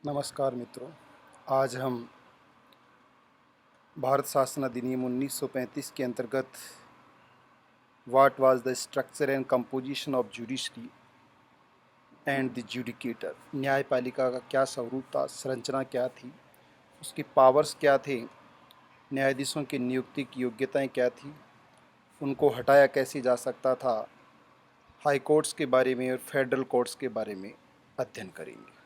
नमस्कार मित्रों। आज हम भारत शासन अधिनियम 1935 के अंतर्गत what was the structure and composition of judiciary and the judicature, न्यायपालिका का क्या स्वरूप था, संरचना क्या थी, उसके पावर्स क्या थे, न्यायाधीशों की नियुक्ति की योग्यताएं क्या थी, उनको हटाया कैसे जा सकता था, हाई कोर्ट्स के बारे में और फेडरल कोर्ट्स के बारे में अध्ययन करेंगे।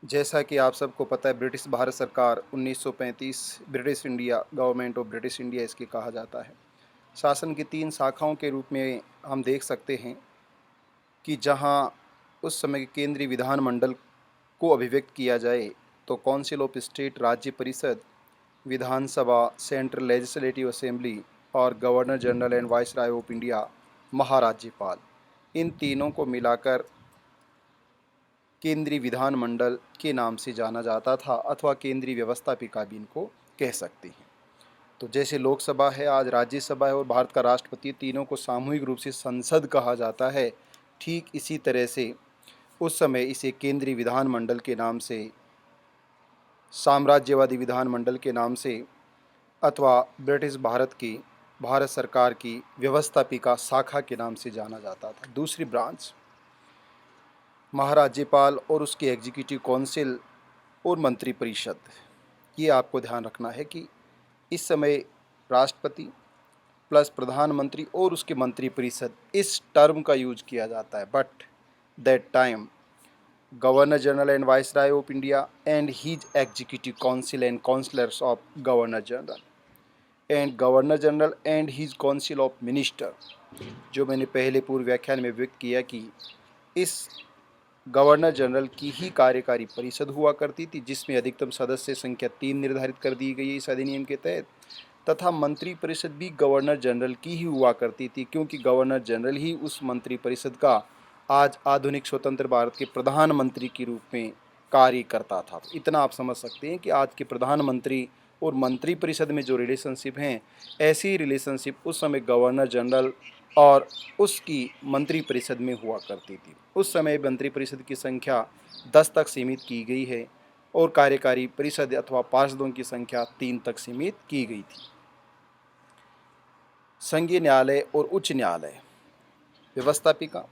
जैसा कि आप सबको पता है, ब्रिटिश भारत सरकार 1935 British India, government of British India इसके कहा जाता है। शासन की 3 शाखाओं के रूप में हम देख सकते हैं कि जहां उस समय के केंद्रीय विधानमंडल को अभिव्यक्त किया जाए तो काउंसिल ऑफ स्टेट, राज्य परिषद, विधानसभा, सेंट्रल लेजिस्लेटिव असेंबली और governor general and viceroy of India, महाराज्यपाल, इन तीनों को मिलाकर केंद्रीय विधानमंडल के नाम से जाना जाता था अथवा केंद्रीय व्यवस्थापिका भी इनको कह सकते हैं। तो जैसे लोकसभा है, आज राज्यसभा है और भारत का राष्ट्रपति, तीनों को सामूहिक रूप से संसद कहा जाता है। ठीक इसी तरह से उस समय इसे केंद्रीय विधानमंडल के नाम से, साम्राज्यवादी विधानमंडल के नाम से अथवा ब्रिटिश भारत की भारत सरकार की व्यवस्थापिका शाखा के नाम से जाना जाता था। दूसरी ब्रांच महाराज्यपाल और उसके एग्जीक्यूटिव काउंसिल और मंत्रिपरिषद। ये आपको ध्यान रखना है कि इस समय राष्ट्रपति प्लस प्रधानमंत्री और उसके मंत्रिपरिषद, इस टर्म का यूज किया जाता है। But that time governor general and viceroy of India and his executive council and councillors of governor general and his council of minister, जो मैंने पहले पूर्व व्याख्यान में व्यक्त किया कि इस गवर्नर जनरल की ही कार्यकारी परिषद हुआ करती थी, जिसमें अधिकतम सदस्य संख्या 3 निर्धारित कर दी गई है इस अधिनियम के तहत, तथा मंत्री परिषद भी गवर्नर जनरल की ही हुआ करती थी, क्योंकि गवर्नर जनरल ही उस मंत्री परिषद का आज आधुनिक स्वतंत्र भारत के प्रधानमंत्री के रूप में कार्य करता था। तो इतना आप समझ सकते हैं कि आज के प्रधानमंत्री और मंत्री परिषद में जो रिलेशनशिप हैं, ऐसी रिलेशनशिप उस समय गवर्नर जनरल और उसकी मंत्री परिषद में हुआ करती थी। उस समय मंत्री परिषद की संख्या 10 तक सीमित की गई है और कार्यकारी परिषद अथवा पार्षदों की संख्या 3 तक सीमित की गई थी। संघीय न्यायालय और उच्च न्यायालय, व्यवस्थापिका,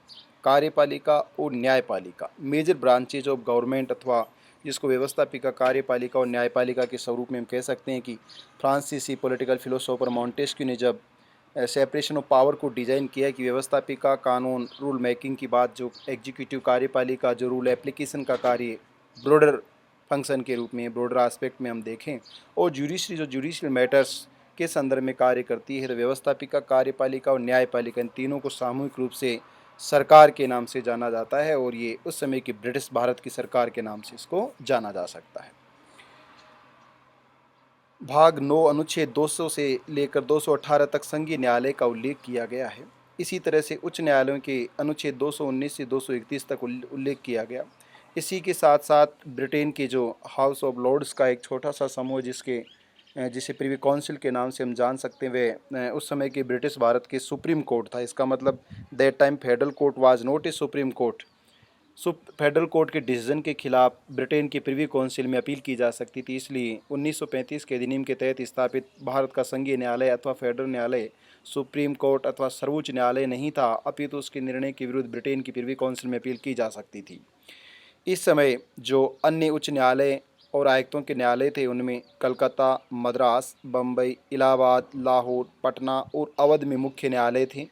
कार्यपालिका और न्यायपालिका, मेजर ब्रांचेज ऑफ गवर्नमेंट, अथवा जिसको व्यवस्थापिका, कार्यपालिका और न्यायपालिका के स्वरूप में हम कह सकते हैं कि फ्रांसीसी पॉलिटिकल फिलोसोफर मॉन्टेस्क्यू ने जब सेपरेशन ऑफ पावर को डिज़ाइन किया कि व्यवस्थापिका कानून रूल मेकिंग की बात, जो एग्जीक्यूटिव कार्यपालिका जो रूल एप्लीकेशन का कार्य ब्रॉडर फंक्शन के रूप में, ब्रॉडर एस्पेक्ट में हम देखें, और जुडिशरी जो जुडिशियल मैटर्स के संदर्भ में कार्य करती है, तो व्यवस्थापिका, कार्यपालिका और न्यायपालिका, इन तीनों को सामूहिक रूप से सरकार के नाम से जाना जाता है और ये उस समय की ब्रिटिश भारत की सरकार के नाम से इसको जाना जा सकता है। भाग 9 अनुच्छेद 200 से लेकर 218 तक संघीय न्यायालय का उल्लेख किया गया है। इसी तरह से उच्च न्यायालयों के अनुच्छेद 219 से 231 तक उल्लेख किया गया। इसी के साथ साथ ब्रिटेन के जो हाउस ऑफ लॉर्ड्स का एक छोटा सा समूह, जिसे प्रिवी काउंसिल के नाम से हम जान सकते हैं, वे उस समय के ब्रिटिश भारत के सुप्रीम कोर्ट था। इसका मतलब that time federal court was not a supreme court. Federal court के डिसीजन के खिलाफ ब्रिटेन की प्रिवी काउंसिल में अपील की जा सकती थी। इसलिए 1935 के अधिनियम के तहत स्थापित भारत का संघीय न्यायालय अथवा फेडरल न्यायालय सुप्रीम कोर्ट अथवा सर्वोच्च न्यायालय नहीं था, अपितु उसके निर्णय के विरुद्ध ब्रिटेन की प्रिवी काउंसिल में अपील की जा सकती थी। इस समय जो अन्य उच्च न्यायालय और आयुक्तों के न्यायालय थे, उनमें कलकत्ता, मद्रास, बम्बई, इलाहाबाद, लाहौर, पटना और अवध में मुख्य न्यायालय थे,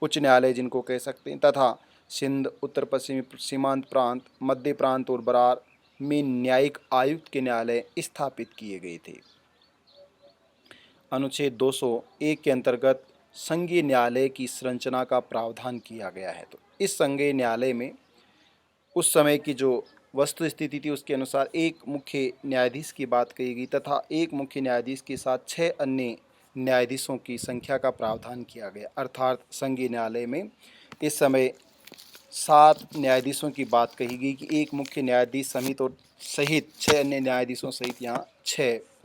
उच्च न्यायालय जिनको कह सकते हैं, तथा सिंध, उत्तर पश्चिमी सीमांत प्रांत, मध्य प्रांत और बरार में न्यायिक आयुक्त के न्यायालय स्थापित किए गए थे। अनुच्छेद 201 के अंतर्गत संघीय न्यायालय की संरचना का प्रावधान किया गया है। तो इस संघीय न्यायालय में उस समय की जो वस्तु स्थिति थी, उसके अनुसार एक मुख्य न्यायाधीश की बात कही गई तथा एक मुख्य न्यायाधीश के साथ 6 अन्य न्यायाधीशों की संख्या का प्रावधान किया गया। अर्थात संघीय न्यायालय में इस समय 7 न्यायाधीशों की बात कही गई कि एक मुख्य न्यायाधीश सहित 6 अन्य न्यायाधीशों सहित यहाँ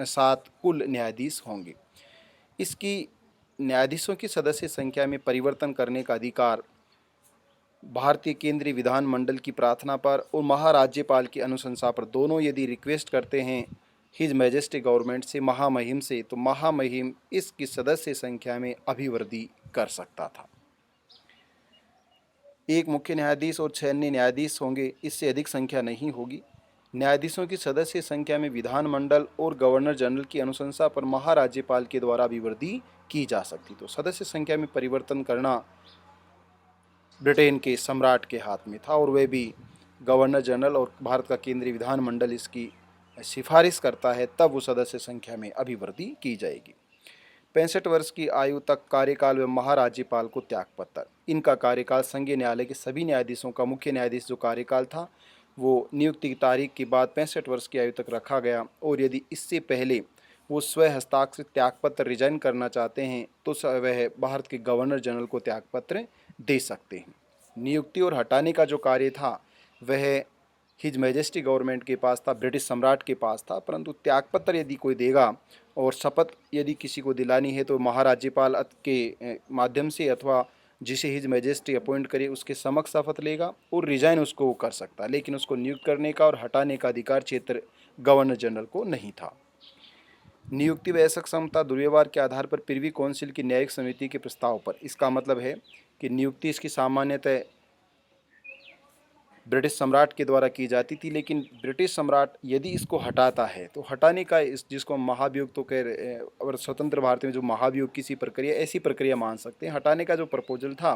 7 कुल न्यायाधीश होंगे। इसकी न्यायाधीशों की सदस्य संख्या में परिवर्तन करने का अधिकार भारतीय केंद्रीय विधानमंडल की प्रार्थना पर और महाराज्यपाल की अनुशंसा पर दोनों यदि रिक्वेस्ट करते हैं हिज मैजेस्टी गवर्नमेंट से, महामहिम से, तो महामहिम इसकी सदस्य संख्या में अभिवृद्धि कर सकता था। एक मुख्य न्यायाधीश और 6 अन्य न्यायाधीश होंगे, इससे अधिक संख्या नहीं होगी। न्यायाधीशों की सदस्य संख्या में विधानमंडल और गवर्नर जनरल की अनुशंसा पर महाराज्यपाल के द्वारा अभिवृद्धि की जा सकती। तो सदस्य संख्या में परिवर्तन करना ब्रिटेन के सम्राट के हाथ में था और वे भी गवर्नर जनरल और भारत का केंद्रीय विधानमंडल इसकी सिफारिश करता है, तब वो सदस्य संख्या में अभिवृद्धि की जाएगी। 65 वर्ष की आयु तक कार्यकाल में महाराज्यपाल को त्यागपत्र। इनका कार्यकाल संघीय न्यायालय के सभी न्यायाधीशों का मुख्य न्यायाधीश जो कार्यकाल था वो नियुक्ति की तारीख के बाद 65 वर्ष की आयु तक रखा गया, और यदि इससे पहले वो स्व हस्ताक्षर त्यागपत्र रिजाइन करना चाहते हैं तो वह भारत के गवर्नर जनरल को त्यागपत्र दे सकते हैं। नियुक्ति और हटाने का जो कार्य था वह हिज मैजेस्टी गवर्नमेंट के पास था, ब्रिटिश सम्राट के पास था, परंतु त्यागपत्र यदि कोई देगा और शपथ यदि किसी को दिलानी है तो महाराज्यपाल के माध्यम से अथवा जिसे हिज मैजेस्टी अपॉइंट करे उसके समक्ष शपथ लेगा और रिजाइन उसको कर सकता है, लेकिन उसको नियुक्त करने का और हटाने का अधिकार क्षेत्र गवर्नर जनरल को नहीं था। नियुक्ति व असक्षमता दुर्व्यवहार के आधार पर प्रिवी काउंसिल की न्यायिक समिति के प्रस्ताव पर। इसका मतलब है कि नियुक्ति इसकी सामान्यतः ब्रिटिश सम्राट के द्वारा की जाती थी, लेकिन ब्रिटिश सम्राट यदि इसको हटाता है तो हटाने का इस जिसको महाभियोग तो कह और स्वतंत्र भारत में जो महाभियोग किसी प्रक्रिया ऐसी प्रक्रिया मान सकते हैं, हटाने का जो प्रपोजल था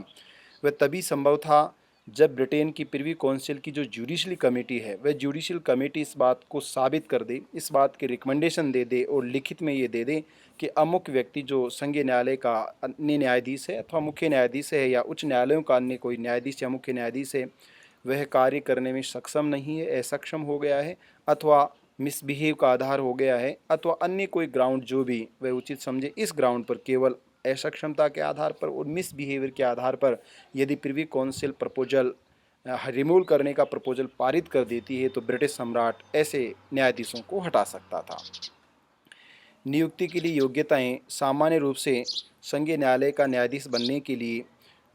वह तभी संभव था जब ब्रिटेन की प्रिवी काउंसिल की जो जुडिशल कमेटी है वह जुडिशल कमेटी इस बात को साबित कर दे, इस बात के रिकमेंडेशन दे दे और लिखित में ये दे दे कि अमुक व्यक्ति जो संघीय न्यायालय का अन्य न्यायाधीश है अथवा मुख्य न्यायाधीश है या उच्च न्यायालयों का अन्य कोई न्यायाधीश या मुख्य न्यायाधीश है, वह कार्य करने में सक्षम नहीं है, असक्षम हो गया है अथवा मिसबिहेव का आधार हो गया है अथवा अन्य कोई ग्राउंड जो भी वह उचित समझे, इस ग्राउंड पर केवल असक्षमता के आधार पर और मिसबिहेवियर के आधार पर यदि प्रिवी काउंसिल प्रपोजल रिमूव करने का प्रपोजल पारित कर देती है तो ब्रिटिश सम्राट ऐसे न्यायाधीशों को हटा सकता था। नियुक्ति के लिए योग्यताएं सामान्य रूप से संघीय न्यायालय का न्यायाधीश बनने के लिए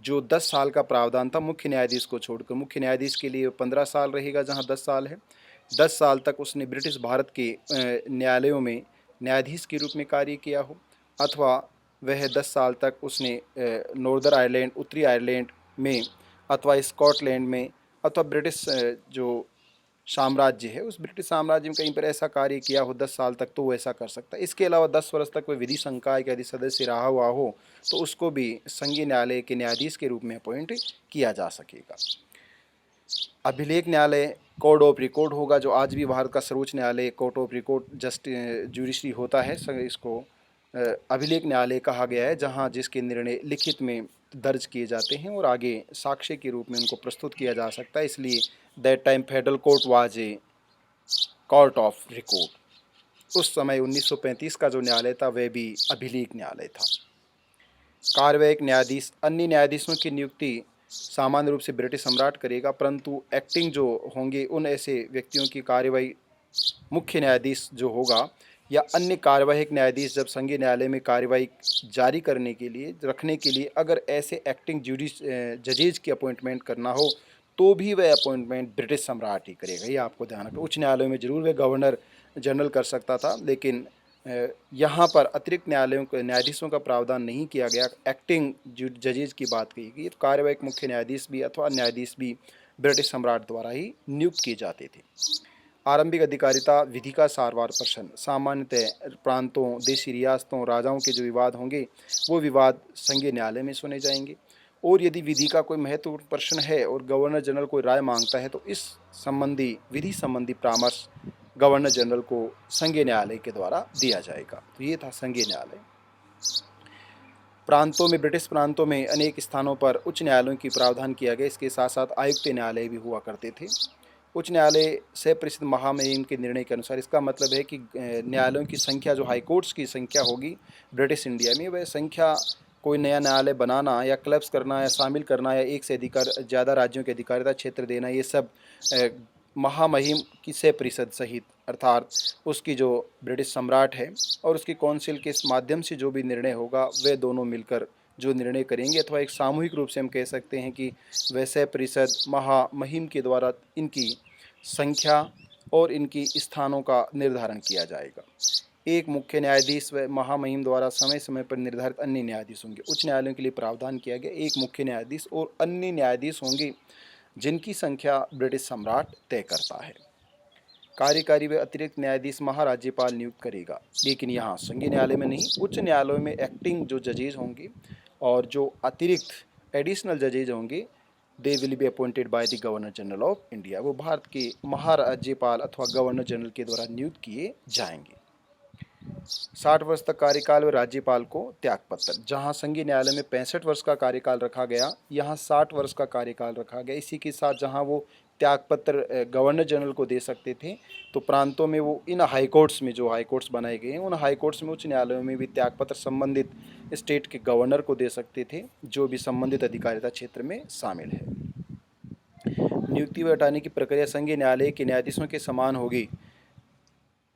जो 10 साल का प्रावधान था मुख्य न्यायाधीश को छोड़कर, मुख्य न्यायाधीश के लिए 15 साल रहेगा जहां 10 साल है। 10 साल तक उसने ब्रिटिश भारत के न्यायालयों में न्यायाधीश के रूप में कार्य किया हो अथवा वह 10 साल तक उसने नॉर्दर्न आयरलैंड, उत्तरी आयरलैंड में अथवा स्कॉटलैंड में अथवा ब्रिटिश जो साम्राज्य है उस ब्रिटिश साम्राज्य में कहीं पर ऐसा कार्य किया हो 10 साल तक, तो वो ऐसा कर सकता है। इसके अलावा 10 वर्ष तक वह विधि संकाय का यदि सदस्य रहा हुआ हो तो उसको भी संघीय न्यायालय के न्यायाधीश के रूप में अपॉइंट किया जा सकेगा। अभिलेख न्यायालय कोड ऑफ रिकॉर्ड होगा, जो आज भी भारत का सर्वोच्च न्यायालय कोर्ट ऑफ रिकॉर्ड जुडिशरी होता है, इसको अभिलेख न्यायालय कहा गया है, जहां जिसके निर्णय लिखित में दर्ज किए जाते हैं और आगे साक्ष्य के रूप में उनको प्रस्तुत किया जा सकता है। इसलिए that time federal court was a court of record. उस समय 1935 का जो न्यायालय था वह भी अभिलेख न्यायालय था। कार्यवाहक न्यायाधीश, अन्य न्यायाधीशों की नियुक्ति सामान्य रूप से ब्रिटिश सम्राट करेगा, परंतु एक्टिंग जो होंगे उन ऐसे व्यक्तियों की कार्यवाही मुख्य न्यायाधीश जो होगा या अन्य कार्यवाहक न्यायाधीश जब संघीय न्यायालय में कार्यवाही जारी करने के लिए रखने के लिए अगर ऐसे एक्टिंग जजेज की अपॉइंटमेंट करना हो तो भी वह अपॉइंटमेंट ब्रिटिश सम्राट ही करेगा, ये आपको ध्यान रखना। उच्च न्यायालयों में जरूर वह गवर्नर जनरल कर सकता था, लेकिन यहाँ पर अतिरिक्त न्यायालयों के न्यायाधीशों का प्रावधान नहीं किया गया। एक्टिंग जजेज की बात कही गई, तो कार्यवाहक मुख्य न्यायाधीश भी अथवा न्यायाधीश भी ब्रिटिश सम्राट द्वारा ही नियुक्त किए जाते थे। आरंभिक अधिकारिता विधि का सारवार प्रश्न, सामान्यतः प्रांतों, देशी रियासतों, राजाओं के जो विवाद होंगे वो विवाद संघीय न्यायालय में सुने जाएंगे, और यदि विधि का कोई महत्वपूर्ण प्रश्न है और गवर्नर जनरल कोई राय मांगता है तो इस संबंधी विधि संबंधी परामर्श गवर्नर जनरल को संघीय न्यायालय के द्वारा दिया जाएगा। तो ये था संघीय न्यायालय। प्रांतों में, ब्रिटिश प्रांतों में अनेक स्थानों पर उच्च न्यायालयों की प्रावधान किया गया। इसके साथ साथ आयुक्त न्यायालय भी हुआ करते थे। उच्च न्यायालय से परिषद महामहिम के निर्णय के अनुसार, इसका मतलब है कि न्यायालयों की संख्या जो हाईकोर्ट्स की संख्या होगी ब्रिटिश इंडिया में, वह संख्या कोई नया न्यायालय बनाना या क्लब्स करना या शामिल करना या एक से ज़्यादा राज्यों के अधिकारिता क्षेत्र देना, ये सब महामहिम की से परिषद सहित अर्थात उसकी जो ब्रिटिश सम्राट है और उसकी काउंसिल के माध्यम से जो भी निर्णय होगा वे दोनों मिलकर जो निर्णय करेंगे, अथवा एक सामूहिक रूप से हम कह सकते हैं कि वैसे परिषद महामहिम के द्वारा इनकी संख्या और इनकी स्थानों का निर्धारण किया जाएगा। एक मुख्य न्यायाधीश व महामहिम द्वारा समय समय पर निर्धारित अन्य न्यायाधीश होंगे। उच्च न्यायालयों के लिए प्रावधान किया गया, एक मुख्य न्यायाधीश और अन्य न्यायाधीश होंगे जिनकी संख्या ब्रिटिश सम्राट तय करता है। कार्यकारी व अतिरिक्त न्यायाधीश महाराज्यपाल नियुक्त करेगा, लेकिन यहाँ संघीय न्यायालय में नहीं, उच्च न्यायालयों में एक्टिंग जो जजेज होंगे और जो अतिरिक्त एडिशनल जजेज होंगे, they will be appointed by the governor general of India. वो भारत के महाराज्यपाल अथवा गवर्नर जनरल के द्वारा नियुक्त किए जाएंगे। 60 वर्ष तक कार्यकाल व राज्यपाल को त्यागपत्र। जहां संघीय न्यायालय में 65 वर्ष का कार्यकाल रखा गया, यहाँ 60 वर्ष का कार्यकाल रखा गया। इसी के साथ जहां वो त्यागपत्र गवर्नर जनरल को दे सकते थे, तो प्रांतों में वो इन हाईकोर्ट्स में, जो हाईकोर्ट्स बनाए गए हैं, उन हाईकोर्ट्स में, उच्च न्यायालयों में भी त्यागपत्र संबंधित स्टेट के गवर्नर को दे सकते थे, जो भी संबंधित अधिकारिता क्षेत्र में शामिल है। नियुक्ति व हटाने की प्रक्रिया संघीय न्यायालय के न्यायाधीशों के समान होगी।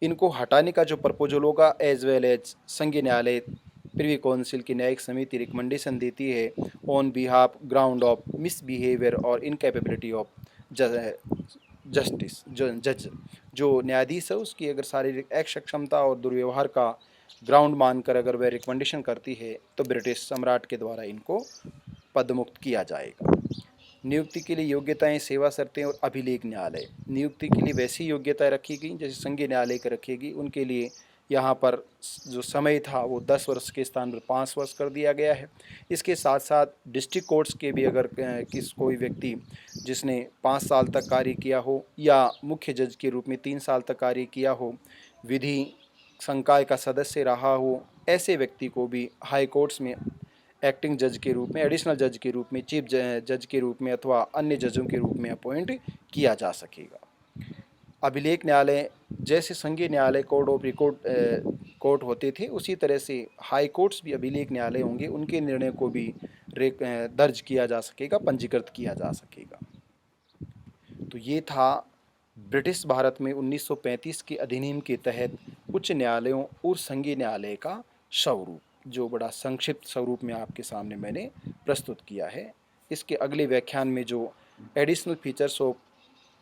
इनको हटाने का जो प्रपोजल होगा, एज वेल एज संघीय न्यायालय प्रिवी काउंसिल की न्यायिक समिति रिकमेंडेशन देती है on behalf ground of misbehaviour और इनकैपेबिलिटी ऑफ जस्टिस। जज जो न्यायाधीश है, उसकी अगर शारीरिक अक्षमता और दुर्व्यवहार का ग्राउंड मानकर अगर वह रिकमेंडेशन करती है, तो ब्रिटिश सम्राट के द्वारा इनको पदमुक्त किया जाएगा। नियुक्ति के लिए योग्यताएं, सेवा शर्तें और अभिलेख न्यायालय। नियुक्ति के लिए वैसी योग्यताएं रखी गई जैसे संघीय न्यायालय की रखेगी। उनके लिए यहाँ पर जो समय था वो 10 वर्ष के स्थान पर 5 वर्ष कर दिया गया है। इसके साथ साथ डिस्ट्रिक्ट कोर्ट्स के भी अगर कोई व्यक्ति जिसने 5 साल तक कार्य किया हो या मुख्य जज के रूप में 3 साल तक कार्य किया हो, विधि संकाय का सदस्य रहा हो, ऐसे व्यक्ति को भी हाई कोर्ट्स में एक्टिंग जज के रूप में, एडिशनल जज के रूप में, चीफ जज के रूप में अथवा अन्य जजों के रूप में अपॉइंट किया जा सकेगा। अभिलेख न्यायालय जैसे संघीय न्यायालय कोड ऑफ रिकॉर्ड कोर्ट होते थे, उसी तरह से हाई कोर्ट्स भी अभिलेख न्यायालय होंगे। उनके निर्णय को भी दर्ज किया जा सकेगा, पंजीकृत किया जा सकेगा। तो ये था ब्रिटिश भारत में 1935 के अधिनियम के तहत उच्च न्यायालयों और संघीय न्यायालय का स्वरूप, जो बड़ा संक्षिप्त स्वरूप में आपके सामने मैंने प्रस्तुत किया है। इसके अगले व्याख्यान में जो additional features of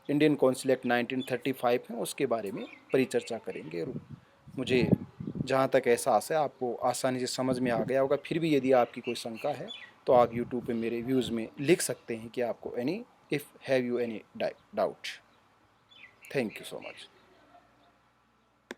Indian council act 1935 है, उसके बारे में परिचर्चा करेंगे। और मुझे जहाँ तक एहसास है आपको आसानी से समझ में आ गया होगा। फिर भी यदि आपकी कोई शंका है तो आप यूट्यूब पे मेरे व्यूज़ में लिख सकते हैं कि आपको if have you any doubt. Thank you so much.